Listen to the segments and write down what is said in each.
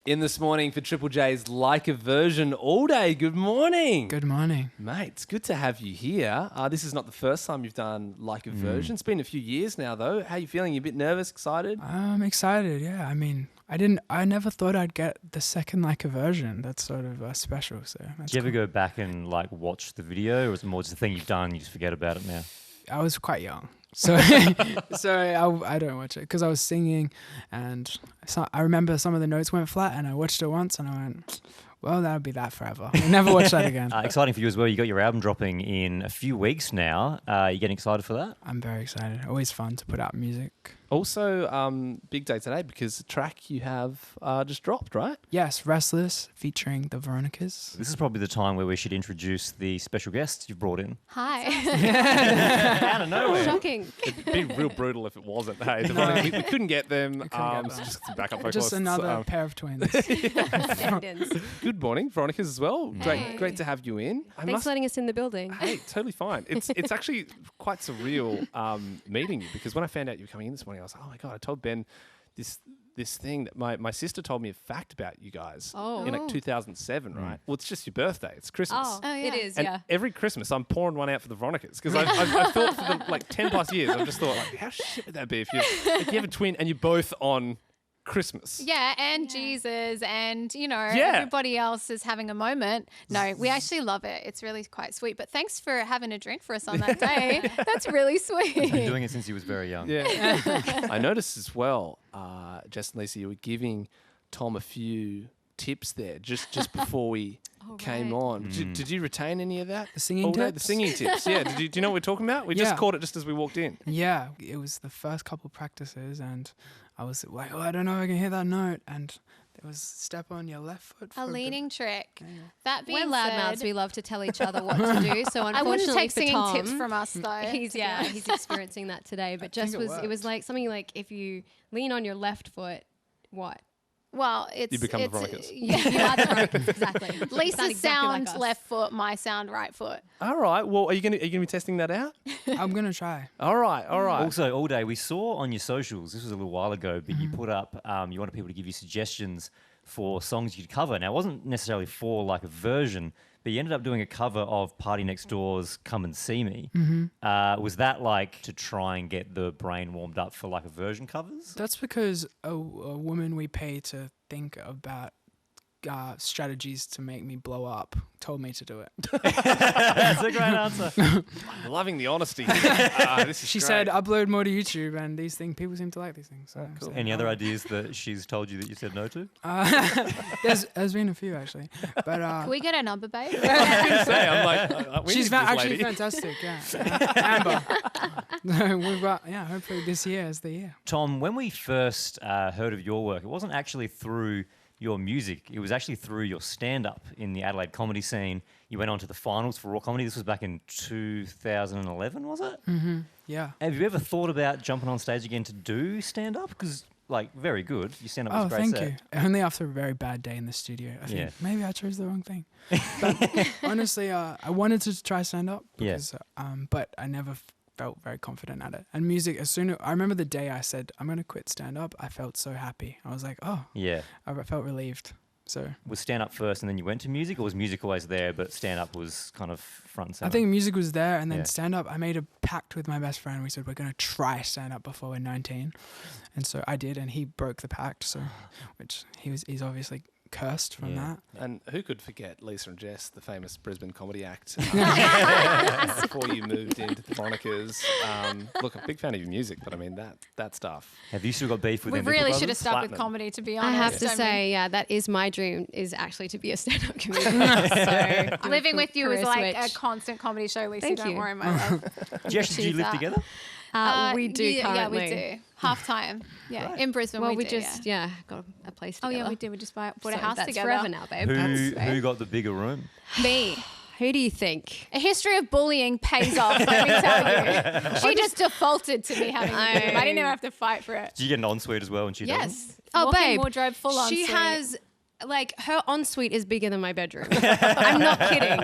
In this morning for Triple J's Like a Version all day. Good morning. Good morning. Mate, it's good to have you here. This is not the first time you've done Like a Version. It's been a few years now, though. How are you feeling? You a bit nervous, excited? I'm excited, yeah. I mean, I never thought I'd get the second Like a Version. That's sort of special, so that's Do you ever cool. go back and like watch the video, or is it more just a thing you've done, you just forget about it now? I was quite young, so I don't watch it because I was singing, and I remember some of the notes went flat, and I watched it once, and I went, well, that'll be that forever. I'll never watch that again. Exciting for you as well. You got your album dropping in a few weeks now. You getting excited for that? I'm very excited. Always fun to put out music. Also, big day today because the track you have just dropped, right? Yes, Restless featuring the Veronicas. This is probably the time where we should introduce the special guests you've brought in. Hi. Out of nowhere. Shocking. It'd be real brutal if it wasn't. Hey, we couldn't get them. get them. So just some backup vocalists. Just another pair of twins. Stand-ins. Good morning, Veronicas as well. Hey. Great to have you in. Thanks for letting us in the building. Hey, totally fine. It's actually quite surreal meeting you because when I found out you were coming in this morning, I was like, oh my God, I told Ben this thing that my sister told me a fact about you guys in like 2007, right? Well, it's just your birthday. It's Christmas. Oh, yeah. It is, And yeah. every Christmas, I'm pouring one out for the Veronicas because I've thought for the like 10 plus years, I've just thought, like, how shit would that be if you have a twin and you're both on Christmas? Yeah, and Jesus and, Yeah. everybody else is having a moment. No, we actually love it. It's really quite sweet. But thanks for having a drink for us on that day. That's really sweet. He's been doing it since he was very young. Yeah. I noticed as well, Jess and Lisa, you were giving Tom a few tips there just before we came right. on. Did you retain any of that? The singing all day? tips? The singing tips, yeah. Do you know what we're talking about? We just Yeah. caught it just as we walked in. Yeah, it was the first couple practices, and I was like, I don't know if I can hit that note, and there was step on your left foot. A leaning trick. That being We're loudmouths. said, We love to tell each other what to do. So I unfortunately wouldn't take for singing Tom, tips from us, though. he's experiencing that today. But Jess it was it was worked. like something like if you lean on your left foot, what? Well, it's... You become the Veronicas. You are the Veronicas, exactly. Lisa's Sound exactly sound like us. left foot, my sound right foot. All right. Well, are you gonna be testing that out? I'm gonna try. All right. Also, all day we saw on your socials, this was a little while ago, but you put up, you wanted people to give you suggestions for songs you could cover. Now, it wasn't necessarily for like a version, but you ended up doing a cover of Party Next Door's Come and See Me. Was that like to try and get the brain warmed up for like a version covers? That's because a woman we pay to think about strategies to make me blow up told me to do it. That's a great answer. I'm loving the honesty. This is She great. said upload more to YouTube, and these things, people seem to like these things. So cool. Any other ideas that she's told you that you said no to? there's been a few actually, but Can we get a number, babe? I'm like, we she's need this actually lady. fantastic. Yeah, Amber. We've got hopefully this year is the year. Tom, when we first heard of your work, it wasn't actually through your music. It was actually through your stand-up in the Adelaide comedy scene. You went on to the finals for Raw Comedy. This was back in 2011, was it? Yeah. Have you ever thought about jumping on stage again to do stand-up? Because, like, very good. Your stand-up was a great thank set. you. Only after a very bad day in the studio. I think Yeah. maybe I chose the wrong thing. But honestly, I wanted to try stand-up because, but I never felt very confident at it. And music, I remember the day I said, I'm going to quit stand-up, I felt so happy. I was like, Yeah. I felt relieved. So Was stand-up first and then you went to music, or was music always there, but stand-up was kind of front and center? I think music was there, and then Yeah. stand-up, I made a pact with my best friend. We said, we're going to try stand-up before we're 19. And so I did, and he broke the pact, so which he's obviously cursed from Yeah. that. And who could forget Lisa and Jess, the famous Brisbane comedy act, before you moved into the Veronicas. Look, I'm a big fan of your music, but I mean that stuff. Have you still got beef with We them Nickel really should have brothers? stuck with Platinum. comedy, to be I honest. have to mean, say, yeah, that is my dream, is actually to be a stand-up comedian. So living with you is career like switch. a constant comedy show, Lisa. Thank Don't you. worry, my love. Jess, did you Achieve live that. together? we do yeah, currently. Yeah, we do. Half time. Yeah, Right. in Brisbane Well, we we do, just yeah. got a place Oh, together. yeah, we did. We just bought a So house that's together. forever now, babe. Who got the bigger room? Me. Who do you think? A history of bullying pays off, let me tell you. She just defaulted to me having the room. I didn't even have to fight for it. Did you get an ensuite as well and she doesn't? Yes. Oh, Walk-in babe. wardrobe, full on She suite. has like her ensuite is bigger than my bedroom. I'm not kidding.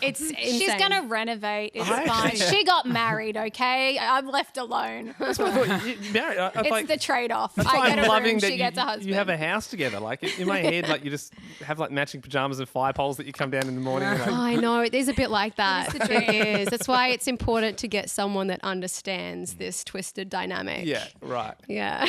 It's insane. She's gonna renovate. It's fine. She got married. Okay, I'm left alone. That's what I thought. It's the trade-off. That's I why get I'm a loving room, that she gets a husband. you have a house together. Like in my head, like you just have like matching pajamas and fire poles that you come down in the morning. And like, I know, it is a bit like that. It is the dream. It is. That's why it's important to get someone that understands this twisted dynamic. yeah, right. Yeah.